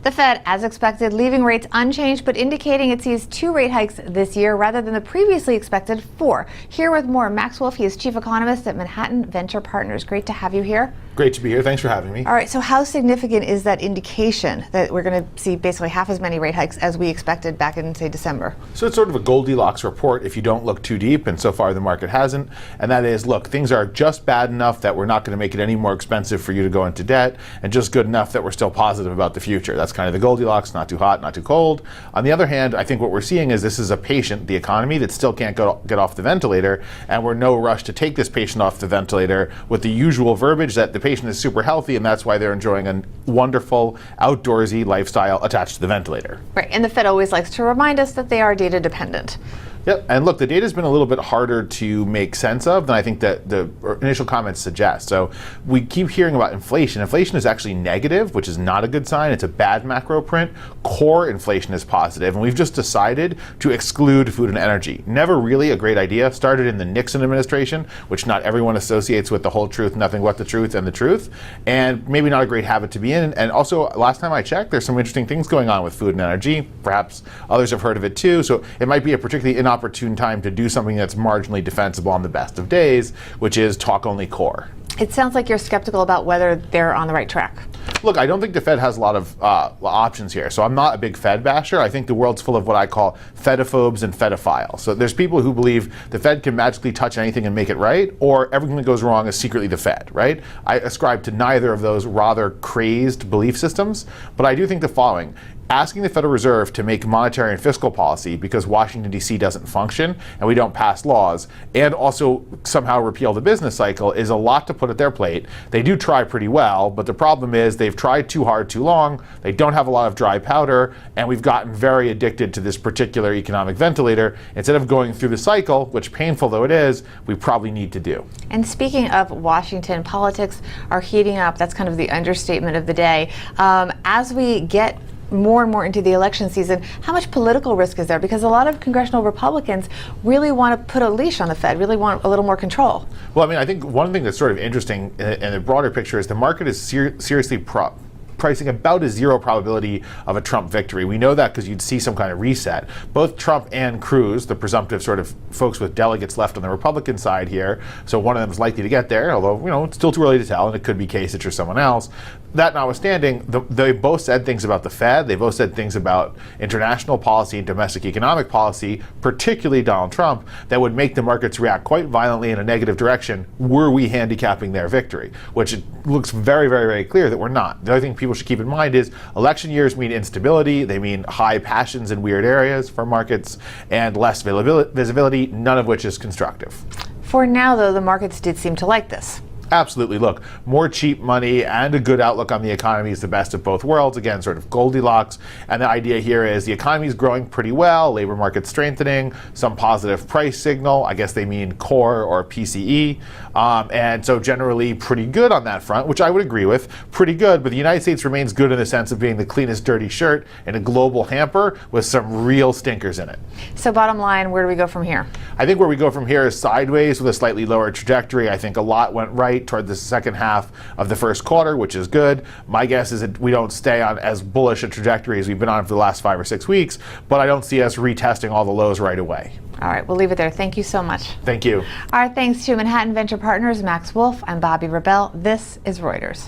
The Fed, as expected, leaving rates unchanged, but indicating it sees 2 rate hikes this year rather than the previously expected 4. Here with more, Max Wolff, he is Chief Economist at Manhattan Venture Partners. Great to have you here. Great to be here. Thanks for having me. All right, so how significant is that indication that we're going to see basically half as many rate hikes as we expected back in, say, December? So it's sort of a Goldilocks report if you don't look too deep, and so far the market hasn't. And that is, look, things are just bad enough that we're not going to make it any more expensive for you to go into debt, and just good enough that we're still positive about the future. That's kind of the Goldilocks, not too hot, not too cold. On the other hand, I think what we're seeing is this is a patient, the economy, that still can't get off the ventilator, and we're no rush to take this patient off the ventilator with the usual verbiage that the patient is super healthy, and that's why they're enjoying a wonderful outdoorsy lifestyle attached to the ventilator. Right, and the Fed always likes to remind us that they are data dependent. Yep, and look, the data's been a little bit harder to make sense of than I think that the initial comments suggest. So we keep hearing about inflation. Inflation is actually negative, which is not a good sign. It's a bad macro print. Core inflation is positive, and we've just decided to exclude food and energy. Never really a great idea. Started in the Nixon administration, which not everyone associates with the whole truth, nothing but the truth and the truth, and maybe not a great habit to be in. And also, last time I checked, there's some interesting things going on with food and energy. Perhaps others have heard of it too, so it might be a particularly inopportune time to do something that's marginally defensible on the best of days, which is talk only core. It sounds like you're skeptical about whether they're on the right track. Look, I don't think the Fed has a lot of options here, so I'm not a big Fed basher. I think the world's full of what I call Fedophobes and Fedophiles. So there's people who believe the Fed can magically touch anything and make it right, or everything that goes wrong is secretly the Fed, right? I ascribe to neither of those rather crazed belief systems, but I do think the following. Asking the Federal Reserve to make monetary and fiscal policy because Washington, D.C. doesn't function and we don't pass laws, and also somehow repeal the business cycle is a lot to put at their plate. They do try pretty well, but the problem is they've tried too hard too long, they don't have a lot of dry powder, and we've gotten very addicted to this particular economic ventilator instead of going through the cycle, which, painful though it is, we probably need to do. And speaking of Washington, politics are heating up. That's kind of the understatement of the day. As we get more and more into the election season, how much political risk is there? Because a lot of congressional Republicans really want to put a leash on the Fed, really want a little more control. Well, I mean, I think one thing that's sort of interesting in the broader picture is the market is seriously pricing about a 0 probability of a Trump victory. We know that because you'd see some kind of reset. Both Trump and Cruz, the presumptive sort of folks with delegates left on the Republican side here, so one of them is likely to get there, although, it's still too early to tell, and it could be Kasich or someone else. That notwithstanding, they both said things about the Fed, they both said things about international policy and domestic economic policy, particularly Donald Trump, that would make the markets react quite violently in a negative direction were we handicapping their victory, which it looks very, very, very clear that we're not. The other thing people should keep in mind is election years mean instability, they mean high passions in weird areas for markets, and less visibility, none of which is constructive. For now, though, the markets did seem to like this. Absolutely. Look, more cheap money and a good outlook on the economy is the best of both worlds. Again, sort of Goldilocks. And the idea here is the economy is growing pretty well, labor market strengthening, some positive price signal. I guess they mean core or PCE. And so generally pretty good on that front, which I would agree with. Pretty good, but the United States remains good in the sense of being the cleanest dirty shirt in a global hamper with some real stinkers in it. So bottom line, where do we go from here? I think where we go from here is sideways with a slightly lower trajectory. I think a lot went right toward the second half of the first quarter, which is good. My guess is that we don't stay on as bullish a trajectory as we've been on for the last 5 or 6 weeks, but I don't see us retesting all the lows right away. All right, we'll leave it there. Thank you so much. Thank you. All right, thanks to Manhattan Venture Partners, Max Wolff. I'm Bobbi Rebell. This is Reuters.